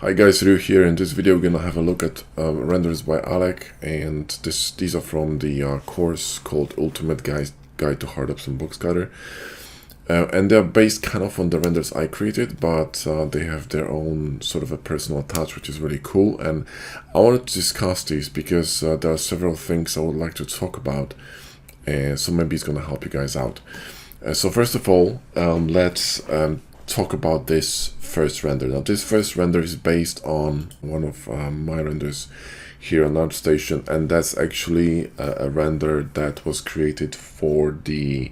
Hi guys, Ryu here. In this video we're gonna have a look at renders by Alec, and these are from the course called Ultimate Guide to Hard Ups and Boxcutter, and they're based kind of on the renders I created, but they have their own sort of a personal touch, which is really cool. And I wanted to discuss these because there are several things I would like to talk about, and so maybe it's gonna help you guys out. So first of all, let's talk about this first render. Now this first render is based on one of my renders here on ArtStation, and that's actually a render that was created for the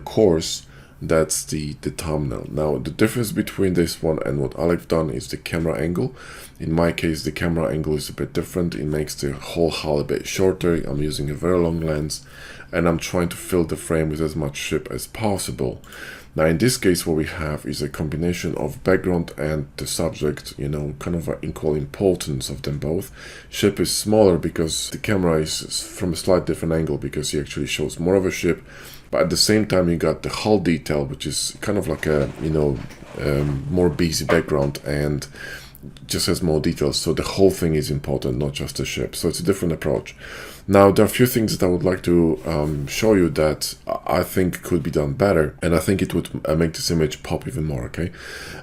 course. That's the thumbnail. Now the difference between this one and what Alec done is the camera angle. In my case, the camera angle is a bit different. It makes the whole hull a bit shorter. I'm using a very long lens, and I'm trying to fill the frame with as much ship as possible. Now in this case, what we have is a combination of background and the subject, you know, kind of an equal importance of them both. Ship is smaller because the camera is from a slightly different angle, because he actually shows more of a ship, but at the same time you got the hull detail, which is kind of like a, you know, more busy background and just has more details. So the whole thing is important, not just the ship. So it's a different approach. Now there are a few things that I would like to show you that I think could be done better, and I think it would make this image pop even more. Okay,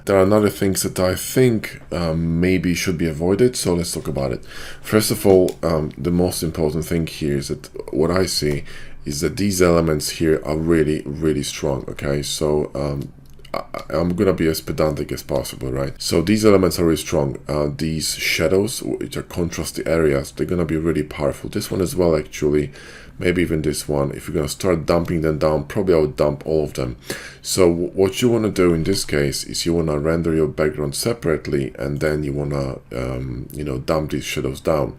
there are other things that I think maybe should be avoided, so let's talk about it. First of all, the most important thing here is that what I see is that these elements here are really strong. Okay, so I'm gonna be as pedantic as possible, right? So these elements are really strong. These shadows, which are contrasty areas, they're gonna be really powerful. This one as well, actually, maybe even this one. If you're gonna start dumping them down, probably I would dump all of them. So what you wanna do in this case is you wanna render your background separately, and then you wanna, you know, dump these shadows down.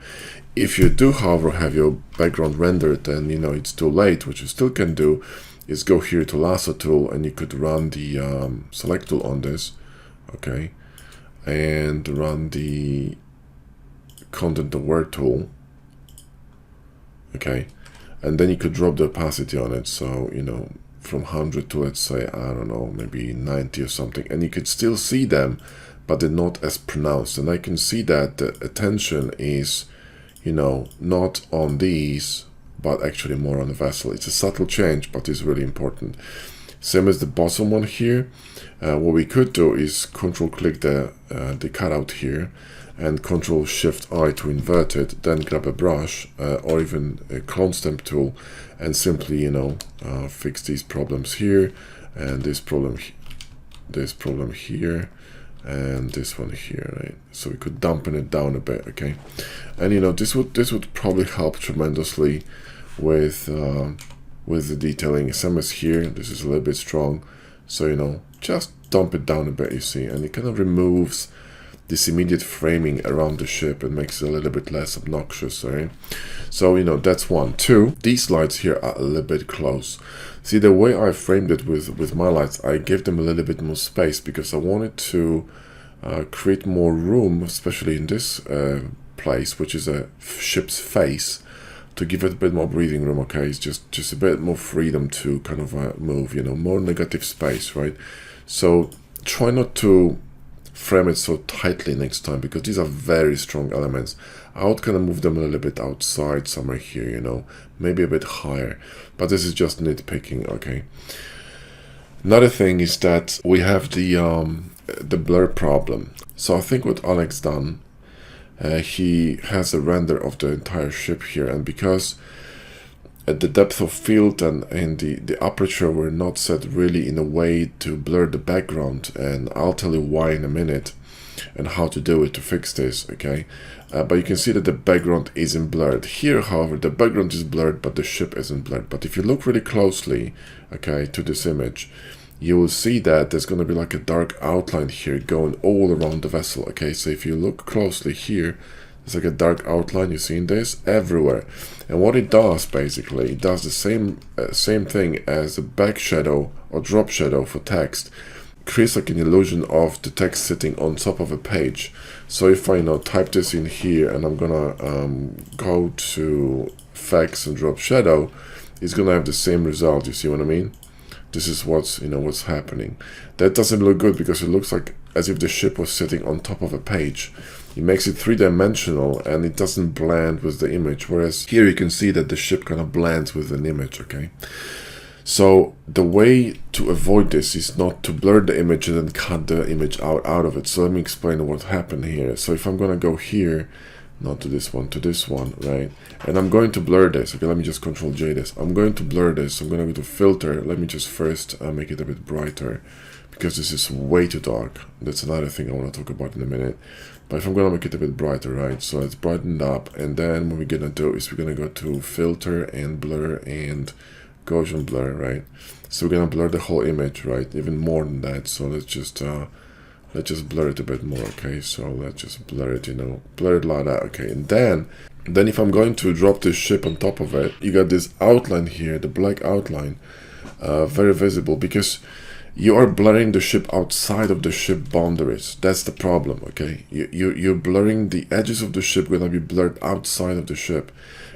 If you do, however, have your background rendered, then you know it's too late. What you still can do is go here to lasso tool, and you could run the select tool on this, okay, and run the content aware tool, okay, and then you could drop the opacity on it, so you know, from 100 to, let's say, I don't know, maybe 90 or something, and you could still see them, but they're not as pronounced. And I can see that the attention is, you know, not on these, but actually more on the vessel. It's a subtle change, but it's really important. Same as the bottom one here. What we could do is control click the cutout here, and control shift I to invert it, then grab a brush or even a clone stamp tool, and simply, you know, fix these problems here, and this problem here, and this one here, right? So we could dampen it down a bit, okay? And you know, this would probably help tremendously with the detailing. Same as here, this is a little bit strong, so you know, just dump it down a bit, you see, and it kind of removes this immediate framing around the ship and makes it a little bit less obnoxious, right? So you know, that's one. Two, these lights here are a little bit close. See, the way I framed it with my lights, I gave them a little bit more space because I wanted to create more room, especially in this place, which is a ship's face, to give it a bit more breathing room. Okay, it's just a bit more freedom to kind of move, you know, more negative space, right? So try not to frame it so tightly next time, because these are very strong elements. I would kind of move them a little bit outside somewhere here, you know, maybe a bit higher, but this is just nitpicking. Okay, another thing is that we have the blur problem. So I think what Alec's done, he has a render of the entire ship here, and because the depth of field and the aperture were not set really in a way to blur the background, and I'll tell you why in a minute and how to do it to fix this, okay? But you can see that the background isn't blurred. Here, however, the background is blurred, but the ship isn't blurred. But if you look really closely, okay, to this image, you will see that there's going to be like a dark outline here going all around the vessel, okay? So if you look closely here, there's like a dark outline, you see this everywhere. And what it does, basically, it does the same thing as a back shadow or drop shadow for text. Creates like an illusion of the text sitting on top of a page. So if I, you know, type this in here, and I'm gonna go to effects and drop shadow, it's gonna have the same result. You see what I mean? This is what's, you know, what's happening. That doesn't look good because it looks like as if the ship was sitting on top of a page. It makes it three-dimensional and it doesn't blend with the image, whereas here you can see that the ship kind of blends with an image, okay? So the way to avoid this is not to blur the image and then cut the image out of it. So let me explain what happened here. So if I'm going to go here, not to this one, right? And I'm going to blur this. Okay, let me just Control J this. I'm going to blur this. I'm going to go to filter. Let me just first make it a bit brighter, because this is way too dark. That's another thing I want to talk about in a minute. But if I'm going to make it a bit brighter, right? So it's brightened up. And then what we're going to do is we're going to go to filter and blur and Gaussian blur, right? So we're going to blur the whole image, right? Even more than that. So let's just blur it a bit more, okay? So let's just blur it, you know, blur it like that, okay? And then if I'm going to drop this ship on top of it, you got this outline here, the black outline, very visible, because you are blurring the ship outside of the ship boundaries. That's the problem, okay? You're blurring the edges of the ship, gonna be blurred outside of the ship,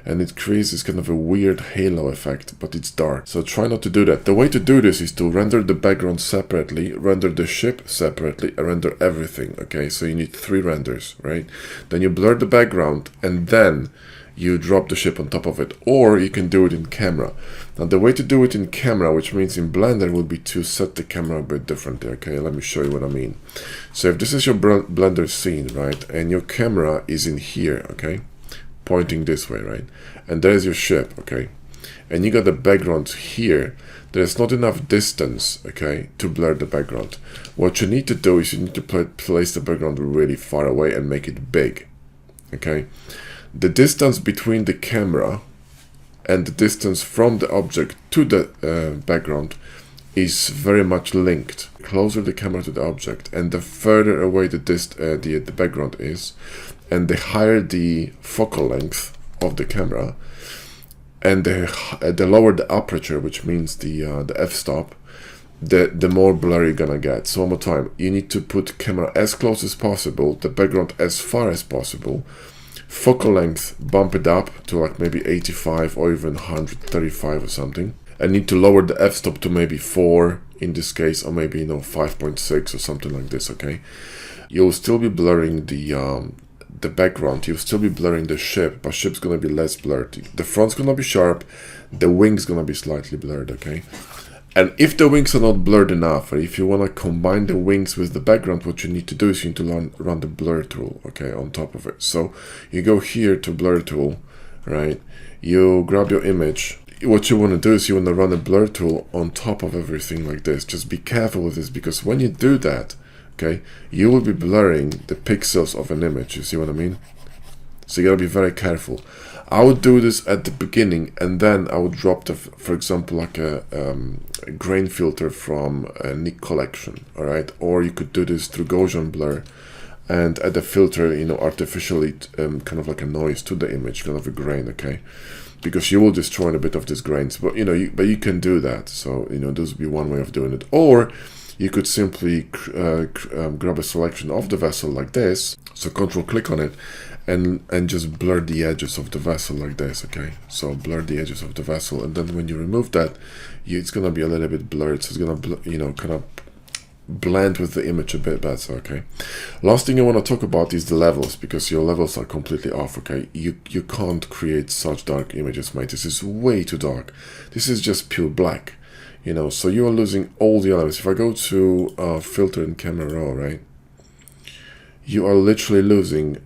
and it creates this kind of a weird halo effect, but it's dark. So try not to do that. The way to do this is to render the background separately, render the ship separately, and render everything, okay? So you need 3 renders, right? Then you blur the background, and then you drop the ship on top of it, or you can do it in camera. Now the way to do it in camera, which means in Blender, would be to set the camera a bit differently, okay? Let me show you what I mean. So if this is your Blender scene, right, and your camera is in here, okay, pointing this way, right, and there's your ship, okay, and you got the background here, there's not enough distance, okay, to blur the background. What you need to do is you need to place the background really far away and make it big, okay? The distance between the camera and the distance from the object to the background is very much linked. The closer the camera to the object, and the further away the background is, and the higher the focal length of the camera, and the lower the aperture, which means the f-stop, the more blurry you're gonna get. So one more time, you need to put camera as close as possible, the background as far as possible, focal length bump it up to like maybe 85 or even 135 or something, and need to lower the f-stop to maybe 4 in this case, or maybe, you know, 5.6 or something like this, okay? You'll still be blurring the background, you'll still be blurring the ship, but ship's gonna be less blurred. The front's gonna be sharp, the wing's gonna be slightly blurred, okay? And if the wings are not blurred enough, or if you want to combine the wings with the background, what you need to do is you need to run the blur tool, okay, on top of it. So you go here to blur tool, right? You grab your image. What you want to do is you want to run a blur tool on top of everything like this. Just be careful with this, because when you do that, okay, you will be blurring the pixels of an image. You see what I mean? So you gotta be very careful. I would do this at the beginning, and then I would drop for example, like a grain filter from a Nick collection, all right? Or you could do this through Gaussian blur and add a filter, you know, artificially, kind of like a noise to the image, kind of a grain, okay? Because you will destroy a bit of these grains, but you know, you can do that. So, you know, this would be one way of doing it. Or you could simply grab a selection of the vessel like this, so control click on it, and just blur the edges of the vessel like this, okay? So blur the edges of the vessel, and then when you remove that, it's gonna be a little bit blurred, so it's gonna, you know, kind of blend with the image a bit better, okay? Last thing I want to talk about is the levels, because your levels are completely off, okay? You can't create such dark images, mate. This is way too dark. This is just pure black, you know, so you are losing all the elements. If I go to filter and camera raw, right, you are literally losing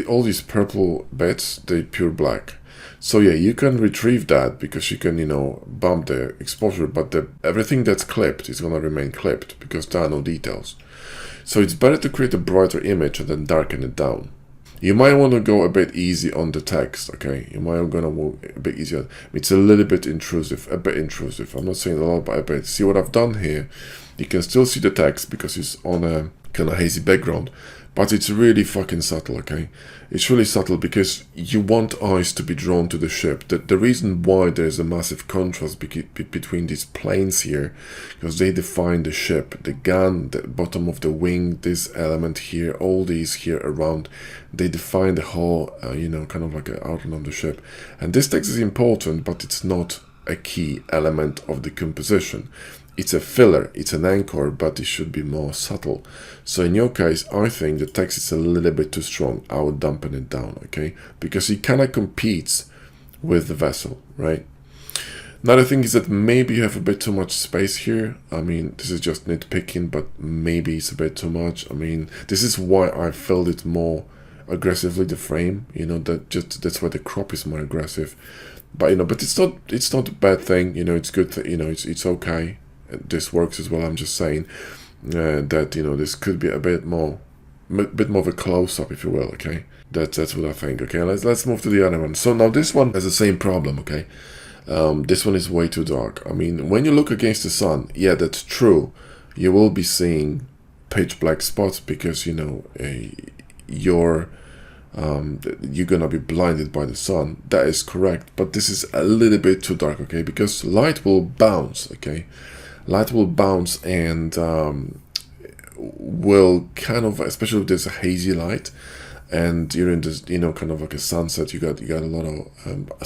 all these purple bits, they're pure black. So yeah, you can retrieve that, because you can, you know, bump the exposure, but everything that's clipped is gonna remain clipped, because there are no details. So it's better to create a brighter image and then darken it down. You might want to go a bit easy on the text, okay? You might want to move a bit easier. It's a little bit intrusive, a bit intrusive. I'm not saying a lot, but a bit. See what I've done here? You can still see the text because it's on a kind of hazy background, but it's really fucking subtle, okay? It's really subtle because you want eyes to be drawn to the ship. The reason why there's a massive contrast between these planes here, because they define the ship, the gun, the bottom of the wing, this element here, all these here around, they define the whole, you know, kind of like an outline of the ship. And this text is important, but it's not a key element of the composition. it's a filler, it's an anchor, but it should be more subtle. So in your case, I think the text is a little bit too strong. I would dampen it down, okay? Because it kind of competes with the vessel, right? Another thing is that maybe you have a bit too much space here. I mean, this is just nitpicking, but maybe it's a bit too much. I mean, this is why I filled it more aggressively, the frame, you know, that's why the crop is more aggressive. But you know, but it's not a bad thing, you know. It's good that, you know, it's okay. This works as well. I'm just saying that, you know, this could be a bit more of a close-up, if you will. Okay, that's what I think. Okay, let's move to the other one. So now this one has the same problem. Okay, this one is way too dark. I mean, when you look against the sun, yeah, that's true. You will be seeing pitch black spots because, you know, you're gonna be blinded by the sun. That is correct, but this is a little bit too dark, okay? Because light will bounce, okay? Light will bounce and will kind of, especially if there's a hazy light and you're in this, you know, kind of like a sunset, you got a lot of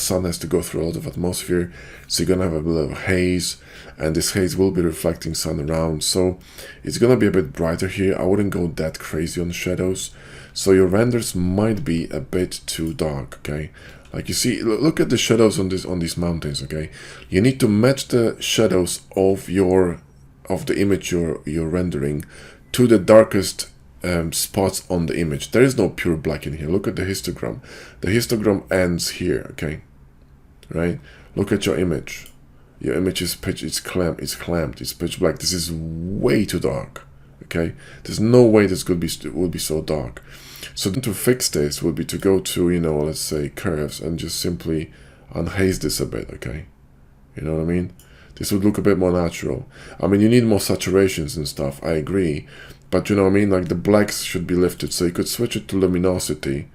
sun has to go through a lot of atmosphere, so you're gonna have a bit of haze, and this haze will be reflecting sun around, so it's gonna be a bit brighter here. I wouldn't go that crazy on the shadows. So your renders might be a bit too dark, okay? Like you see, look at the shadows on these mountains, okay? You need to match the shadows of the image you're rendering to the darkest spots on the image. There is no pure black in here. Look at the histogram. The histogram ends here, okay? Right? Look at your image. Your image is it's clamped, it's pitch black. This is way too dark. Okay, there's no way this would be so dark. So then to fix this would be to go to, you know, let's say curves and just simply unhaze this a bit, okay? You know what I mean? This would look a bit more natural. I mean, you need more saturations and stuff, I agree. But you know what I mean? Like the blacks should be lifted. So you could switch it to luminosity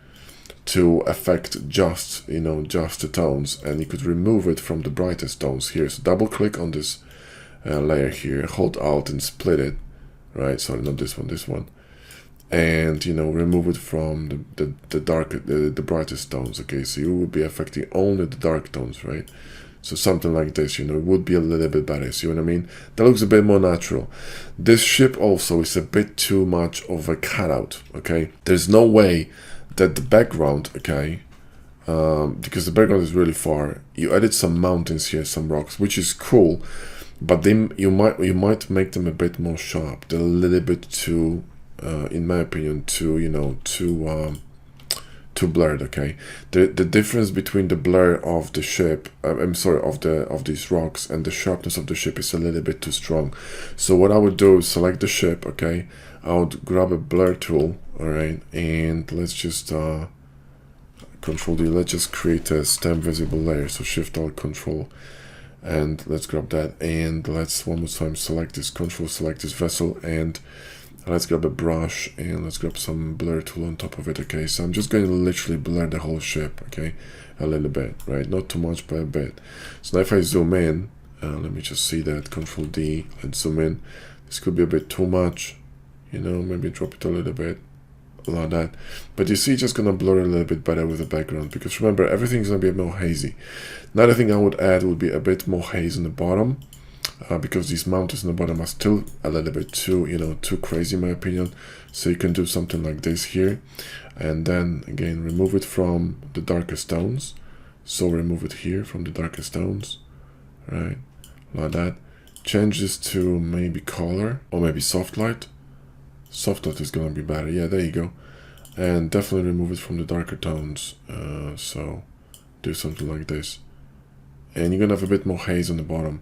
to affect just, you know, just the tones. And you could remove it from the brightest tones here. So double click on this layer here, hold Alt and split it. Right, sorry, not this one, and you know, remove it from the brightest tones. Okay, so you would be affecting only the dark tones, right? So something like this, you know, it would be a little bit better. See what I mean? That looks a bit more natural. This ship also is a bit too much of a cutout. Okay, there's no way that the background, okay, because the background is really far. You added some mountains here, some rocks, which is cool. But then you might make them a bit more sharp. They're a little bit too, in my opinion, too blurred. Okay, the difference between the blur of the ship, of these rocks, and the sharpness of the ship is a little bit too strong. So what I would do is select the ship. Okay, I would grab a blur tool. All right, and let's just Control D. Let's just create a stem visible layer. So Shift Alt Control. And let's grab that, and let's one more time select this, select this vessel, and let's grab a brush and let's grab some blur tool on top of it. Okay, so I'm just going to literally blur the whole ship, okay, a little bit, right? Not too much, but a bit. So now if I zoom in, let me just see that, Control D, and zoom in. This could be a bit too much, you know, maybe drop it a little bit, like that. But you see, it's just gonna blur a little bit better with the background, because remember, everything's gonna be a bit more hazy. Another thing I would add would be a bit more haze in the bottom, because these mountains in the bottom are still a little bit too, you know, too crazy in my opinion. So you can do something like this here, and then again remove it from the darkest tones. So remove it here from the darkest tones, right, like that. Change this to maybe color or maybe soft light. Soft light is gonna be better. Yeah, there you go. And definitely remove it from the darker tones. So do something like this, and you're gonna have a bit more haze on the bottom.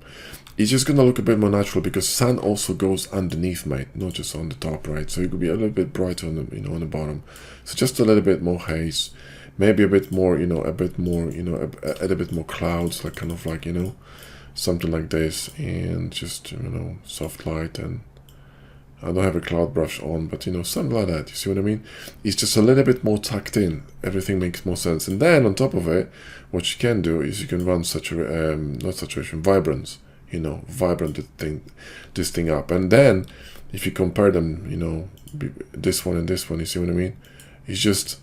It's just gonna look a bit more natural because sun also goes underneath, mate, not just on the top, right? So it could be a little bit brighter on the, you know, on the bottom. So just a little bit more haze, maybe a bit more, you know, a bit more, you know, add a bit more clouds, like kind of like, you know, something like this, and just, you know, soft light. And I don't have a cloud brush on, but you know, something like that. You see what I mean? It's just a little bit more tucked in. Everything makes more sense. And then on top of it, what you can do is you can run vibrance. You know, vibrant this thing up. And then if you compare them, you know, this one and this one, you see what I mean? It's just,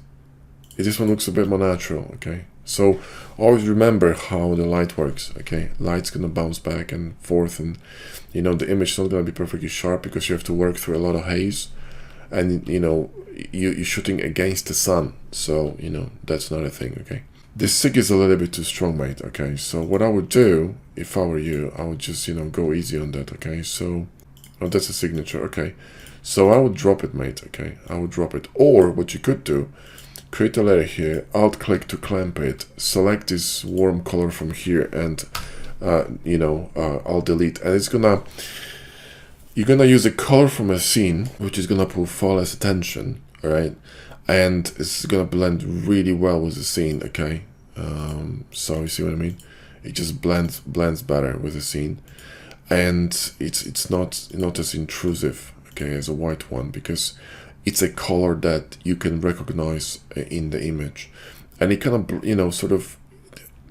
this one looks a bit more natural. Okay, So always remember how the light works, okay? Light's gonna bounce back and forth, and you know, the image is not gonna be perfectly sharp because you have to work through a lot of haze, and you know, you're shooting against the sun, so you know, that's another thing, okay? This SIG is a little bit too strong, mate, okay? So what I would do, if I were you, I would just, you know, go easy on that, okay? So, oh, that's a signature, okay? So I would drop it, mate, okay? I would drop it. Or what you could do, create a layer here, alt-click to clamp it, select this warm color from here, and, you know, I'll delete. And it's gonna, you're gonna use a color from a scene, which is gonna pull far less attention, all right? And it's gonna blend really well with the scene, okay? So you see what I mean? It just blends better with the scene, and it's not as intrusive, okay, as a white one, because it's a color that you can recognize in the image, and it kind of, you know, sort of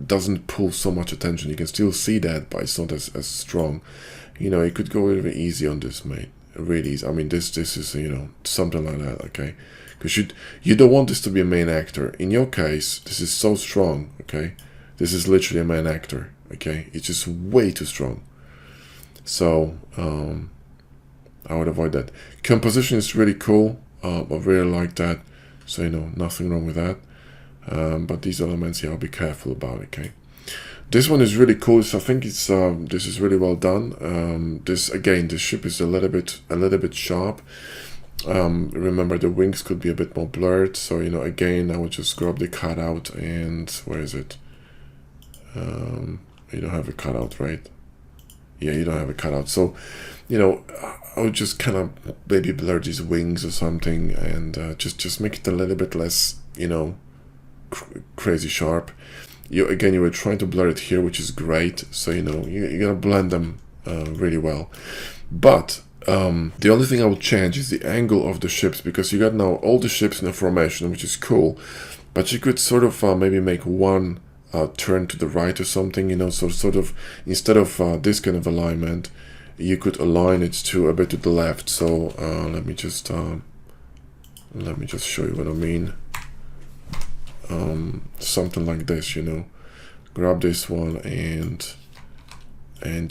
doesn't pull so much attention. You can still see that, but it's not as strong. You know, you could go really easy on this, mate. Really easy. I mean, this is, you know, something like that, okay? Because you don't want this to be a main actor. In your case, this is so strong, okay? This is literally a main actor, okay? It's just way too strong. So I would avoid that. Composition is really cool. I really like that. So, you know, nothing wrong with that. But these elements here, I'll be careful about, okay? This one is really cool. So I think it's this is really well done. This again, the ship is a little bit sharp. Remember, the wings could be a bit more blurred. So, you know, again, I would just grab the cutout, and where is it? You don't have a cutout, right? Yeah, you don't have a cutout. So, you know, I would just kind of maybe blur these wings or something, and just make it a little bit less, you know, crazy sharp. You were trying to blur it here, which is great. So, you know, you're gonna blend them really well. But the only thing I would change is the angle of the ships, because you got now all the ships in a formation, which is cool. But you could sort of maybe make one turn to the right or something, you know, so sort of instead of this kind of alignment, you could align it to a bit to the left. So let me just show you what I mean. Something like this, you know, grab this one, and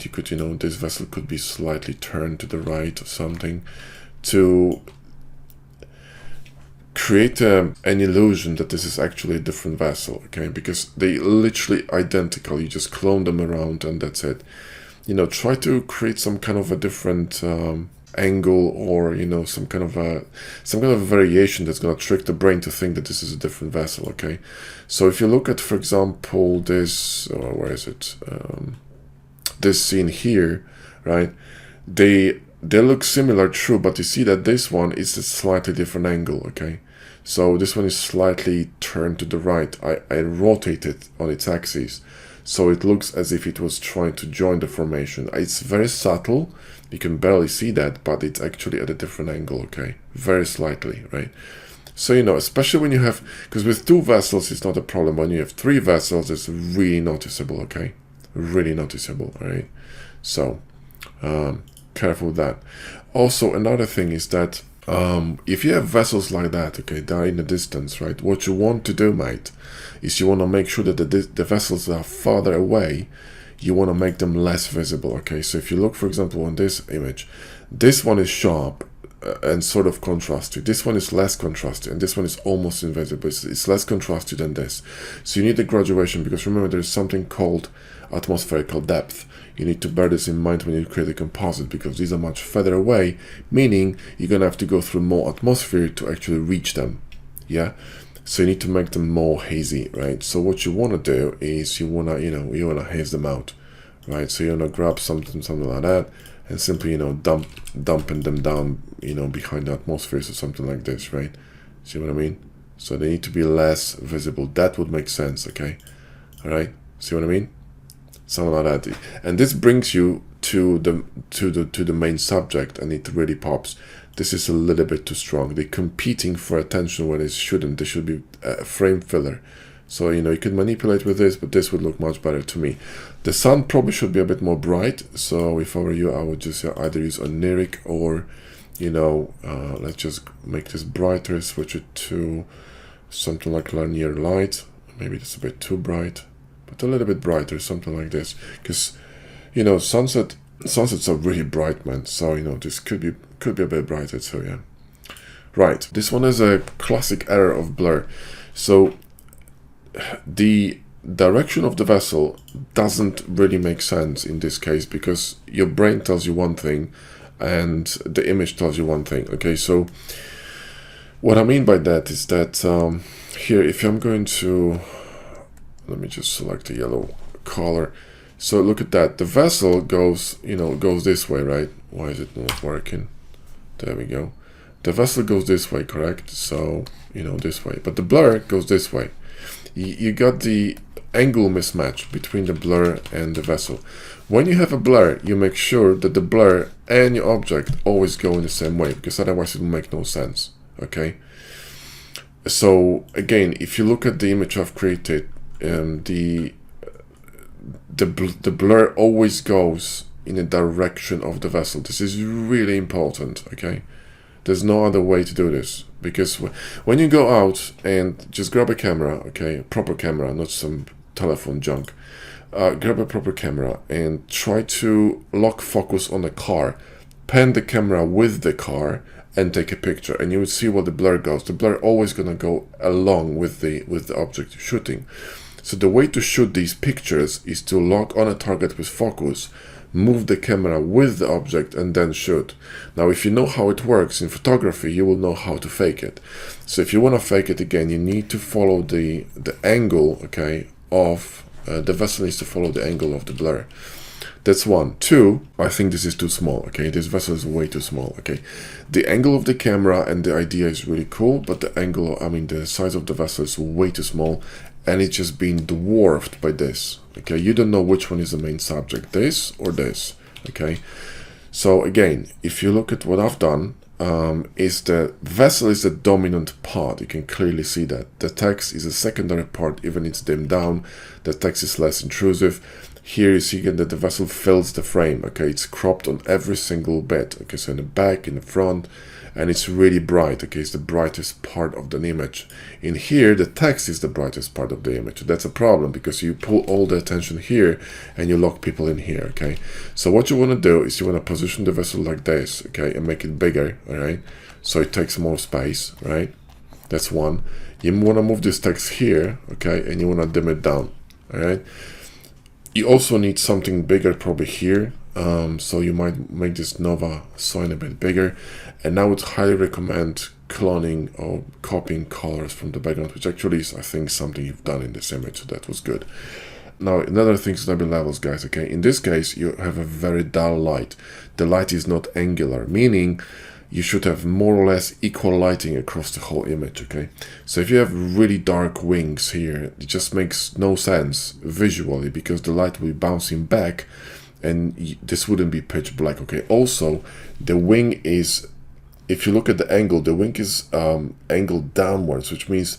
you could, you know, this vessel could be slightly turned to the right or something to create an illusion that this is actually a different vessel, okay? Because they literally identical. You just clone them around and that's it. You know, try to create some kind of a different angle, or you know, some kind of a variation that's gonna trick the brain to think that this is a different vessel, okay? So if you look at, for example, this, where is it? This scene here, right? They look similar, true, but you see that this one is a slightly different angle, okay? So this one is slightly turned to the right. I rotate it on its axis, so it looks as if it was trying to join the formation. It's very subtle, you can barely see that, but it's actually at a different angle, okay? Very slightly, right? So, you know, especially when you have, because with two vessels it's not a problem. When you have three vessels, it's really noticeable, okay? Really noticeable, all right? So, careful with that. Also, another thing is that if you have vessels like that, okay, they're in the distance, right? What you want to do, mate, is you want to make sure that the vessels that are farther away, you want to make them less visible, okay? So if you look, for example, on this image, this one is sharp and sort of contrasted. This one is less contrasted, and this one is almost invisible. It's less contrasted than this. So you need a graduation, because remember, there's something called atmospherical depth. You need to bear this in mind when you create a composite, because these are much further away, meaning you're gonna have to go through more atmosphere to actually reach them. Yeah, so you need to make them more hazy, right? So what you want to do is you wanna haze them out, right? So you wanna grab something like that, and simply, you know, dumping them down, you know, behind the atmospheres or something like this, right? See what I mean? So they need to be less visible. That would make sense, okay? All right, see what I mean? Something like that. And this brings you to the main subject, and it really pops. This is a little bit too strong. They're competing for attention when it shouldn't. They should be a frame filler. So, you know, you can manipulate with this, but this would look much better to me. The sun probably should be a bit more bright. So if I were you, I would just either use oniric, or, you know, let's just make this brighter, switch it to something like linear light. Maybe it's a bit too bright, but a little bit brighter, something like this. Because, you know, sunsets are really bright, man. So, you know, this could be a bit brighter, so yeah. Right, this one is a classic error of blur. So the direction of the vessel doesn't really make sense in this case, because your brain tells you one thing and the image tells you one thing. Okay, so what I mean by that is that here, if I'm going to, let me just select a yellow color. So look at that, the vessel goes, you know, goes this way, right? Why is it not working? There we go. The vessel goes this way, correct? So, you know, this way, but the blur goes this way. You got the angle mismatch between the blur and the vessel. When you have a blur, you make sure that the blur and your object always go in the same way, because otherwise it will make no sense. Okay, so again, if you look at the image I've created, the blur always goes in the direction of the vessel. This is really important. Okay, there's no other way to do this, because when you go out and just grab a camera, okay, a proper camera, not some telephone junk, grab a proper camera and try to lock focus on a car, pan the camera with the car and take a picture, and you will see where the blur goes. The blur always gonna go along with the object you're shooting. So the way to shoot these pictures is to lock on a target with focus, move the camera with the object, and then shoot. Now, if you know how it works in photography, you will know how to fake it. So if you want to fake it again, you need to follow the angle, okay, of the vessel needs to follow the angle of the blur. That's one. Two, I think this is too small, okay? This vessel is way too small, okay? The angle of the camera and the idea is really cool, but the angle, I mean, the size of the vessel is way too small, and it's just being dwarfed by this, okay? You don't know which one is the main subject, this or this, okay? So again, if you look at what I've done, is the vessel is the dominant part. You can clearly see that. The text is a secondary part, even it's dimmed down. The text is less intrusive. Here you see again that the vessel fills the frame, okay? It's cropped on every single bit, okay? So in the back, in the front, and it's really bright, okay? It's the brightest part of the image. In here, the text is the brightest part of the image. That's a problem, because you pull all the attention here and you lock people in here, okay? So what you want to do is you want to position the vessel like this, okay? And make it bigger, all right? So it takes more space, right? That's one. You want to move this text here, okay? And you want to dim it down, all right? You also need something bigger probably here, so you might make this Nova sign a bit bigger. And I would highly recommend cloning or copying colors from the background, which actually is, I think, something you've done in this image, so that was good. Now, another thing is going to be levels, guys, okay? In this case, you have a very dull light. The light is not angular, meaning you should have more or less equal lighting across the whole image, okay? So if you have really dark wings here, it just makes no sense visually, because the light will be bouncing back and this wouldn't be pitch black, okay? Also, the wing is, if you look at the angle, the wing is angled downwards, which means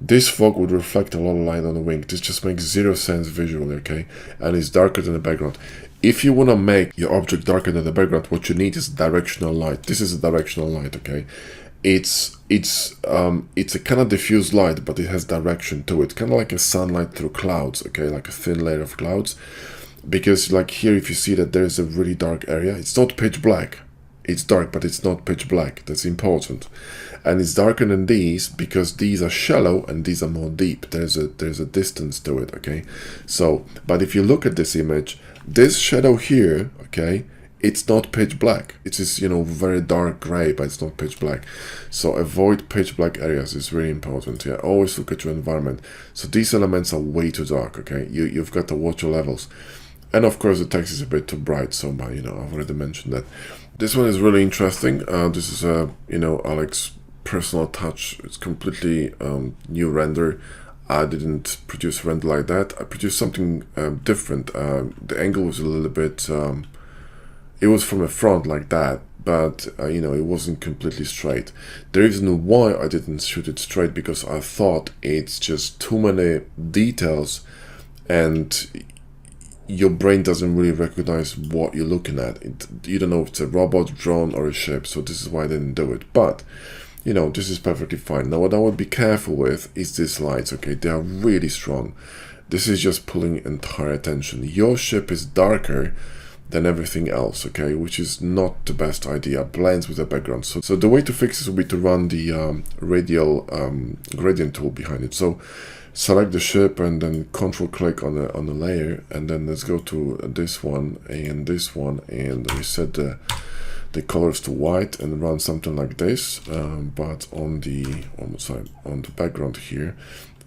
this fog would reflect a lot of light on the wing. This just makes zero sense visually, okay? And it's darker than the background. If you want to make your object darker than the background, what you need is directional light. This is a directional light, okay? It's a kind of diffuse light, but it has direction to it, kind of like a sunlight through clouds, okay? Like a thin layer of clouds. Because like here, if you see that there is a really dark area, it's not pitch black. It's dark, but it's not pitch black. That's important. And it's darker than these because these are shallow and these are more deep. There's a distance to it, okay? So, but if you look at this image, this shadow here, okay, it's not pitch black. It is, you know, very dark gray, but it's not pitch black. So avoid pitch black areas is really important. Yeah, always look at your environment. So these elements are way too dark, okay? You've got to watch your levels. And of course the text is a bit too bright, so you know, I've already mentioned that. This one is really interesting. This is you know, Alex's personal touch. It's completely new render. I didn't produce a render like that. I produced something different. The angle was a little bit, it was from the front like that, but you know, it wasn't completely straight. The reason why I didn't shoot it straight, because I thought it's just too many details and your brain doesn't really recognize what you're looking at. You don't know if it's a robot, drone, or a ship, so this is why I didn't do it. But you know, this is perfectly fine. Now what I would be careful with is these lights, okay? They are really strong. This is just pulling entire attention. Your ship is darker than everything else, okay, which is not the best idea. Blends with the background. So the way to fix this will be to run the radial gradient tool behind it. So select the ship and then control click on the layer, and then let's go to this one, and we set the colors to white and run something like this, but on the background here.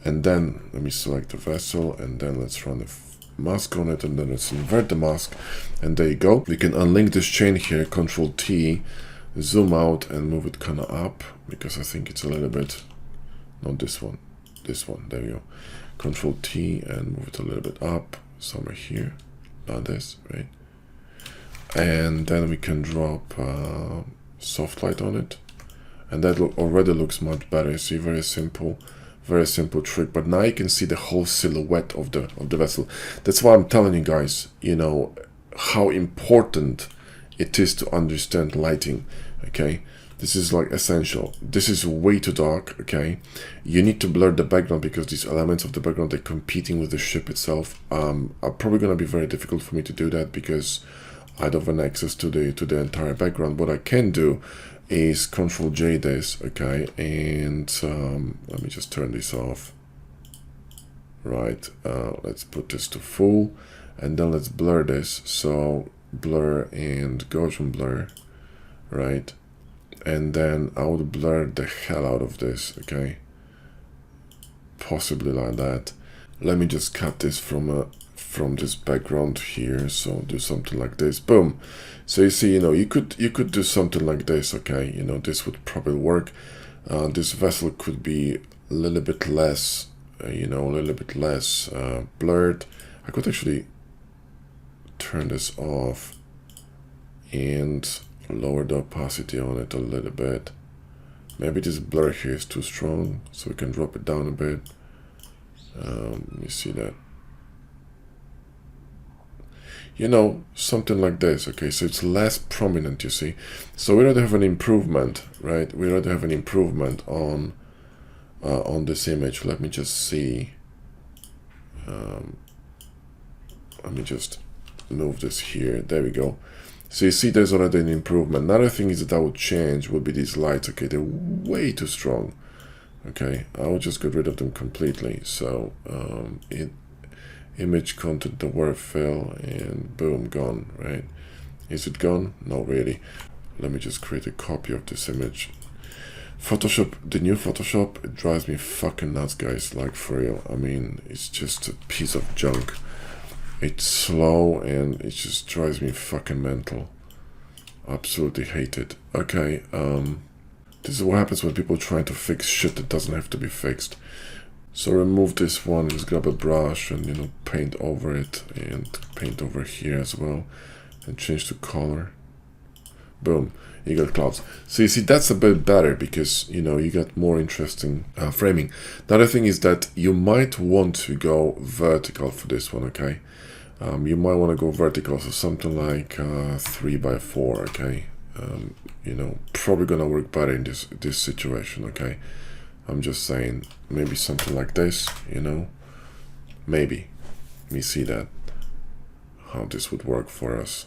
And then let me select the vessel, and then let's run the mask on it, and then let's invert the mask, and there you go. We can unlink this chain here, Control T, zoom out and move it kind of up, because I think it's a little bit, not this one, there you go. Control T and move it a little bit up, somewhere here, not this, right? And then we can drop soft light on it, and that already looks much better. See, very simple trick. But now you can see the whole silhouette of the vessel. That's why I'm telling you guys, you know, how important it is to understand lighting. Okay, this is like essential. This is way too dark. Okay, you need to blur the background because these elements of the background, they're competing with the ship itself. Are probably gonna be very difficult for me to do that because I don't have access to the entire background. What I can do is Control J this, okay, and let me just turn this off. Right, let's put this to full, and then let's blur this. So blur and Gaussian blur, right, and then I would blur the hell out of this, okay, possibly like that. Let me just cut this from this background here, so do something like this, boom. So you see, you know, you could do something like this, okay, you know, this would probably work. This vessel could be a little bit less, you know, a little bit less blurred. I could actually turn this off and lower the opacity on it a little bit. Maybe this blur here is too strong, so we can drop it down a bit. Let me see that. You know, something like this, okay, so it's less prominent, you see. So we already have an improvement, right? We already have an improvement on this image. Let me just see. Let me just move this here. There we go. So you see there's already an improvement. Another thing is that I would change would be these lights, okay? They're way too strong, okay? I will just get rid of them completely. So image content, the word fill, and boom, gone, right? Is it gone? No, really. Let me just create a copy of this image. Photoshop, the new Photoshop, it drives me fucking nuts, guys, like for real. I mean, it's just a piece of junk. It's slow and it just drives me fucking mental. Absolutely hate it. Okay, this is what happens when people try to fix shit that doesn't have to be fixed. So remove this one, just grab a brush and, you know, paint over it, and paint over here as well, and change the color. Boom, you got clouds. So you see, that's a bit better because, you know, you got more interesting framing. The other thing is that you might want to go vertical for this one, okay? You might want to go vertical, so something like 3x4, okay? You know, probably gonna work better in this situation, okay? I'm just saying, maybe something like this, you know, maybe. Let me see that, how this would work for us.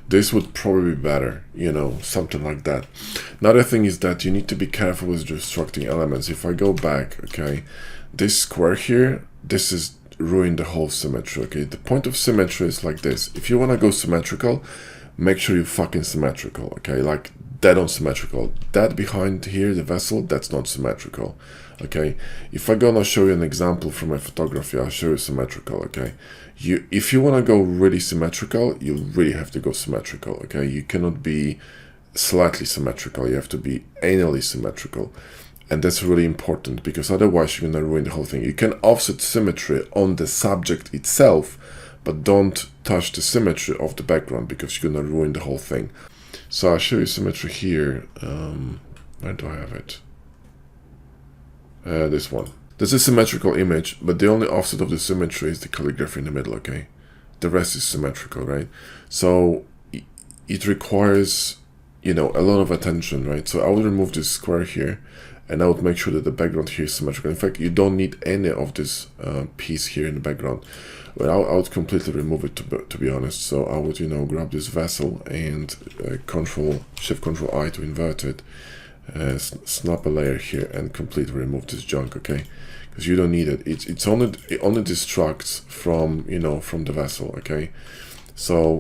This would probably be better, you know, something like that. Another thing is that you need to be careful with destructing elements. If I go back, okay, this square here, this is ruin the whole symmetry, okay? The point of symmetry is like this. If you want to go symmetrical, make sure you're fucking symmetrical, okay? Like dead on symmetrical. That behind here, the vessel, that's not symmetrical, okay? If I'm gonna show you an example from my photography, I'll show you symmetrical, okay? If you want to go really symmetrical, you really have to go symmetrical, okay? You cannot be slightly symmetrical, you have to be anally symmetrical. And that's really important because otherwise you're gonna ruin the whole thing. You can offset symmetry on the subject itself, but don't touch the symmetry of the background because you're gonna ruin the whole thing. So I'll show you symmetry here. Where do I have it? This one. This is a symmetrical image, but the only offset of the symmetry is the calligraphy in the middle, okay? The rest is symmetrical, right? So it requires, you know, a lot of attention, right? So I would remove this square here, and I would make sure that the background here is symmetrical. In fact, you don't need any of this piece here in the background. But I would completely remove it, to be honest. So I would, you know, grab this vessel and Shift Control I to invert it, snap a layer here, and completely remove this junk, okay? Because you don't need it. It only distracts from, you know, from the vessel, okay? So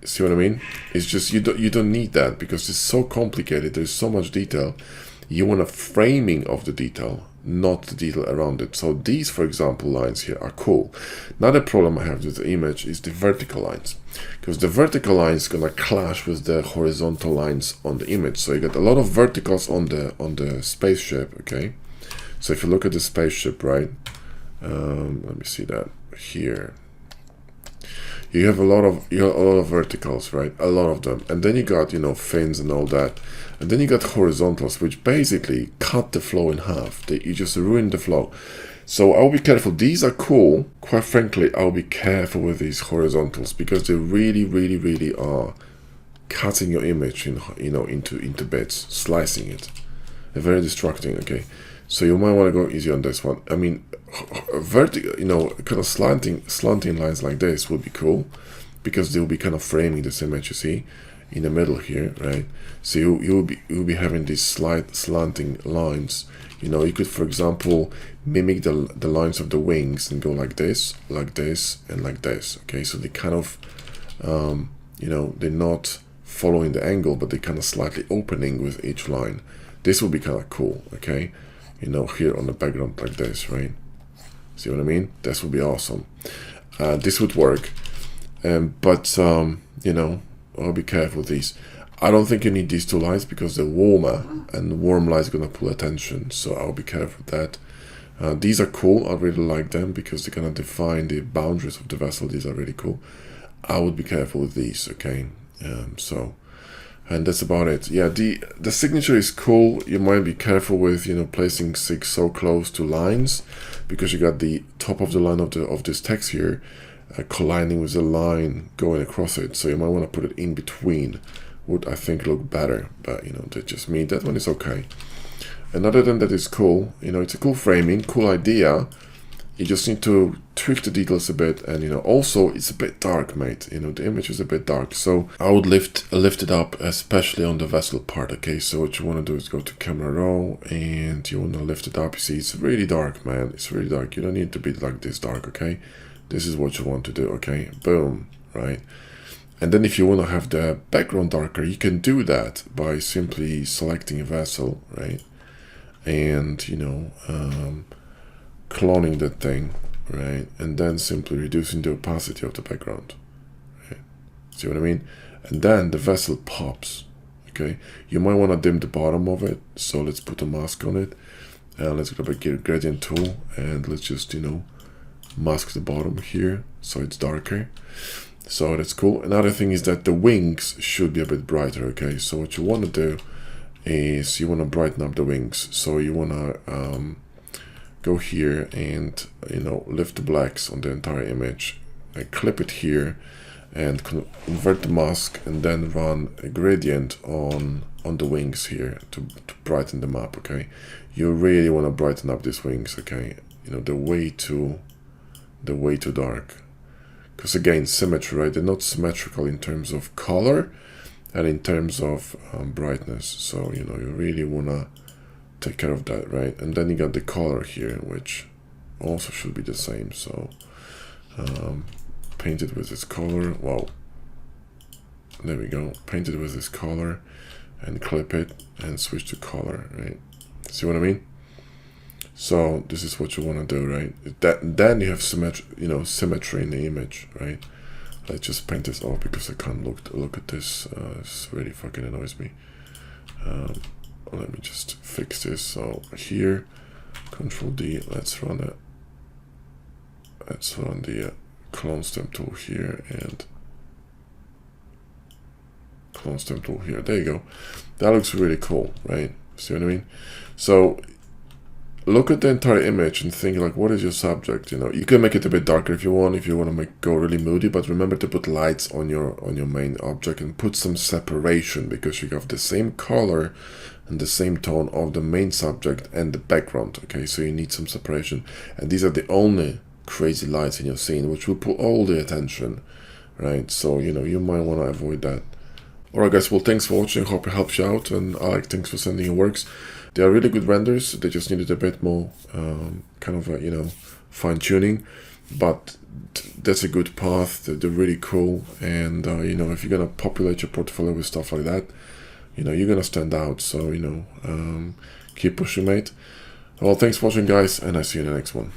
see what I mean? It's just you don't need that because it's so complicated. There's so much detail. You want a framing of the detail, not the detail around it. So these, for example, lines here are cool. Another problem I have with the image is the vertical lines, because the vertical lines gonna clash with the horizontal lines on the image. So you got a lot of verticals on the spaceship, okay? So if you look at the spaceship, right? Let me see that here. You have a lot of verticals, right? A lot of them, and then you got, you know, fins and all that, and then you got horizontals, which basically cut the flow in half. You just ruin the flow. So I'll be careful. These are cool. Quite frankly, I'll be careful with these horizontals because they really are cutting your image in, you know, into bits, slicing it. They're very distracting. Okay, so you might want to go easy on this one. I mean, vertical, you know, kind of slanting lines like this would be cool because they'll be kind of framing this image, you see, in the middle here, right? So you'll be having these slanting lines. You know, you could, for example, mimic the lines of the wings and go like this, and like this. Okay, so they kind of, you know, they're not following the angle, but they're kind of slightly opening with each line. This would be kind of cool. Okay, you know, here on the background like this, right? See what I mean? This would be awesome. This would work, but you know, I'll be careful with these. I don't think you need these two lines because they're warmer, and the warm light is gonna pull attention. So I'll be careful with that. These are cool. I really like them because they're gonna define the boundaries of the vessel. These are really cool. I would be careful with these. Okay, so. And that's about it. Yeah, the signature is cool. You might be careful with, you know, placing 6 so close to lines, because you got the top of the line of this text here colliding with the line going across it. So you might want to put it in between. Would, I think, look better. But, you know, that's just me. That one is okay. And other than that, it's cool. You know, it's a cool framing, cool idea. You just need to tweak the details a bit, and, you know, also it's a bit dark, mate. You know, the image is a bit dark, so I would lift it up, especially on the vessel part. Okay, so what you want to do is go to camera raw, and you want to lift it up. You see, it's really dark, man. It's really dark. You don't need to be like this dark. Okay, this is what you want to do. Okay, boom, right? And then if you want to have the background darker, you can do that by simply selecting a vessel, right? And, you know, cloning that thing, right? And then simply reducing the opacity of the background, right? See what I mean? And then the vessel pops. Okay, you might want to dim the bottom of it, so let's put a mask on it, and let's grab a gradient tool, and let's just, you know, mask the bottom here so it's darker. So that's cool. Another thing is that the wings should be a bit brighter. Okay, so what you want to do is you want to brighten up the wings. So you want to go here and, you know, lift the blacks on the entire image, and clip it here, and invert the mask, and then run a gradient on the wings here to brighten them up. Okay, you really want to brighten up these wings. Okay, you know, they're way too dark, because again, symmetry, right? They're not symmetrical in terms of color and in terms of brightness. So, you know, you really want to take care of that, right? And then you got the color here, which also should be the same. So paint it with this color. Wow, there we go. Paint it with this color and clip it and switch to color, right? See what I mean? So this is what you want to do, right? Then you have symmetry in the image, right? Let's just paint this off because I can't look at this. This really fucking annoys me. Let me just fix this. So here, Control D. Let's run the clone stamp tool here, and clone stamp tool here. There you go. That looks really cool, right? See what I mean? So look at the entire image and think like, what is your subject? You know, you can make it a bit darker if you want to make go really moody, but remember to put lights on your main object and put some separation, because you have the same color and the same tone of the main subject and the background. Okay, so you need some separation, and these are the only crazy lights in your scene which will pull all the attention, right? So you know, you might want to avoid that. Alright guys, well, thanks for watching, hope it helps you out, and Alec, thanks for sending your works. They are really good renders, they just needed a bit more kind of you know, fine-tuning, but that's a good path. They're really cool, and you know, if you're gonna populate your portfolio with stuff like that, you know, you're gonna stand out. So you know, keep pushing, mate. Well, thanks for watching guys, and I see you in the next one.